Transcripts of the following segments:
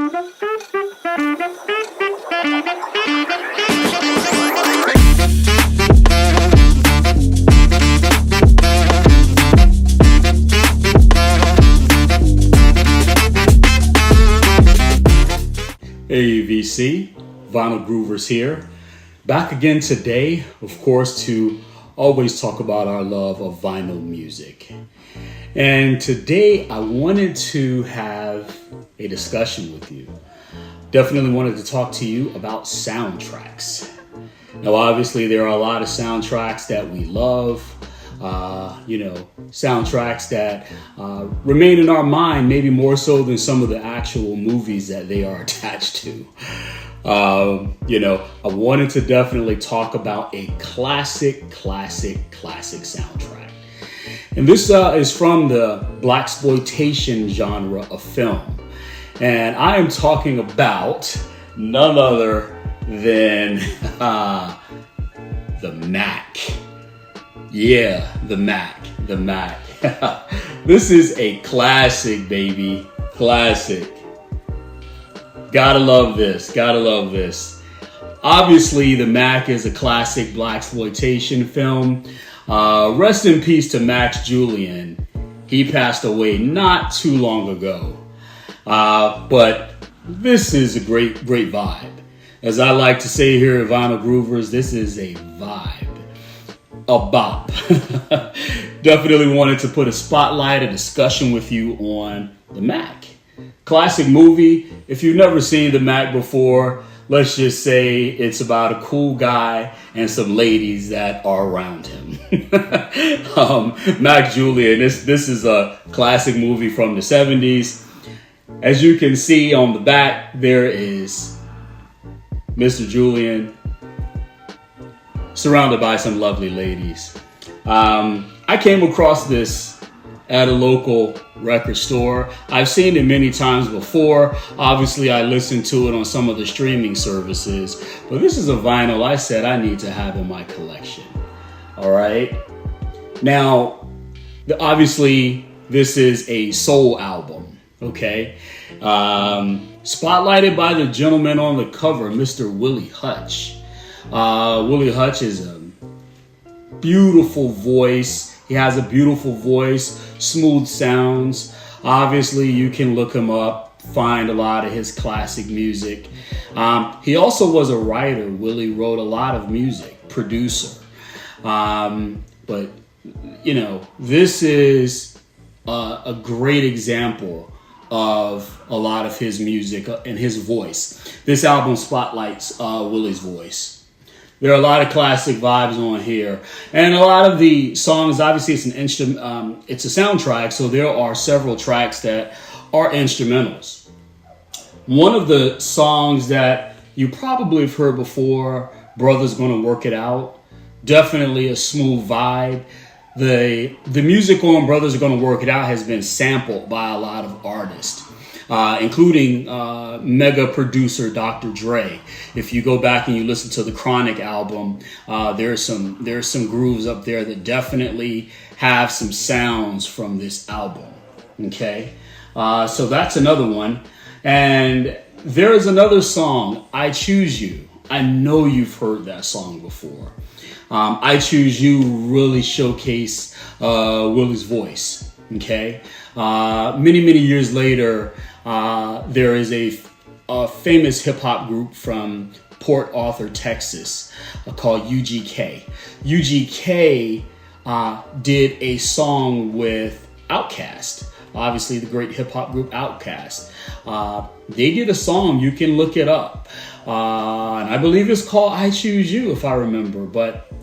Hey VC, Vinyl Groovers here. Back again today, of course, to always talk about our love of vinyl music. And today I wanted to have a discussion with you. Definitely wanted to talk to you about soundtracks. Now, obviously, there are a lot of soundtracks that we love. Soundtracks that remain in our mind, maybe more so than some of the actual movies that they are attached to. I wanted to definitely talk about a classic soundtrack. And this is from the blaxploitation genre of film. And I am talking about none other than the Mack. Yeah, the Mack. This is a classic, baby. Classic. Gotta love this. Obviously, the Mack is a classic blaxploitation film. Rest in peace to Max Julian. He passed away not too long ago. But this is a great vibe. As I like to say here at Vinyl Groovers, this is a vibe. A bop. Definitely wanted to put a spotlight, a discussion with you on the Mack. Classic movie. If you've never seen the Mack before, let's just say it's about a cool guy and some ladies that are around him. Mack Julian, this is a classic movie from the 70s. As you can see on the back, there is Mr. Julian surrounded by some lovely ladies. I came across this at a local record store. I've seen it many times before. Obviously, I listened to it on some of the streaming services, but this is a vinyl I said I need to have in my collection. All right. Now, obviously, this is a soul album. Okay. Spotlighted by the gentleman on the cover, Mr. Willy Hutch. Willy Hutch is a beautiful voice. He has a beautiful voice, smooth sounds. Obviously, you can look him up, find a lot of his classic music. He also was a writer. Willy wrote a lot of music, producer. But this is a great example of a lot of his music and his voice. This album spotlights Willy's voice. There are a lot of classic vibes on here, and a lot of the songs. Obviously, it's an instrument. It's a soundtrack, so there are several tracks that are instrumentals. One of the songs that you probably have heard before, "Brother's Gonna Work It Out," definitely a smooth vibe. The music on "Brothers Are Gonna Work It Out" has been sampled by a lot of artists. Including mega producer Dr. Dre. If you go back and you listen to the Chronic album, there's some grooves up there that definitely have some sounds from this album. Okay, so that's another one. And there is another song, "I Choose You." I know you've heard that song before. "I Choose You" really showcase Willy's voice. Okay, many years later. There is a famous hip-hop group from Port Arthur, Texas, called UGK. UGK did a song with Outkast, obviously the great hip-hop group Outkast. They did a song, you can look it up, and I believe it's called "I Choose You," if I remember,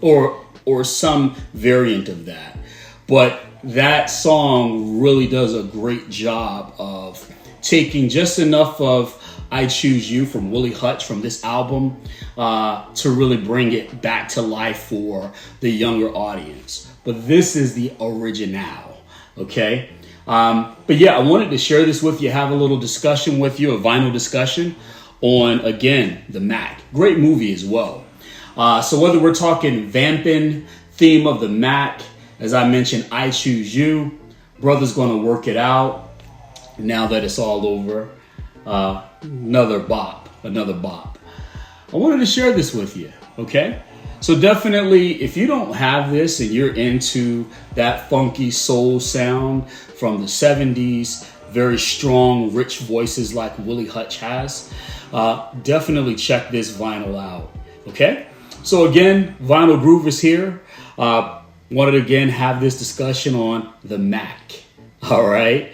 or some variant of that. But that song really does a great job of taking just enough of "I Choose You" from Willy Hutch from this album to really bring it back to life for the younger audience. But this is the original, okay? But yeah, I wanted to share this with you, have a little discussion with you, a vinyl discussion on, again, the Mack. Great movie as well. So whether we're talking vamping theme of the Mack, as I mentioned, "I Choose You," "Brother's Gonna Work It Out," now that it's all over. another bop, another bop. I wanted to share this with you, okay? So definitely, if you don't have this and you're into that funky soul sound from the 70s, very strong, rich voices like Willy Hutch has, definitely check this vinyl out, okay? So again, Vinyl Groove is here. Wanted to again have this discussion on the Mack, all right?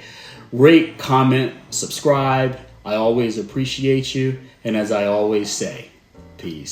Rate, comment, subscribe. I always appreciate you. And as I always say, peace.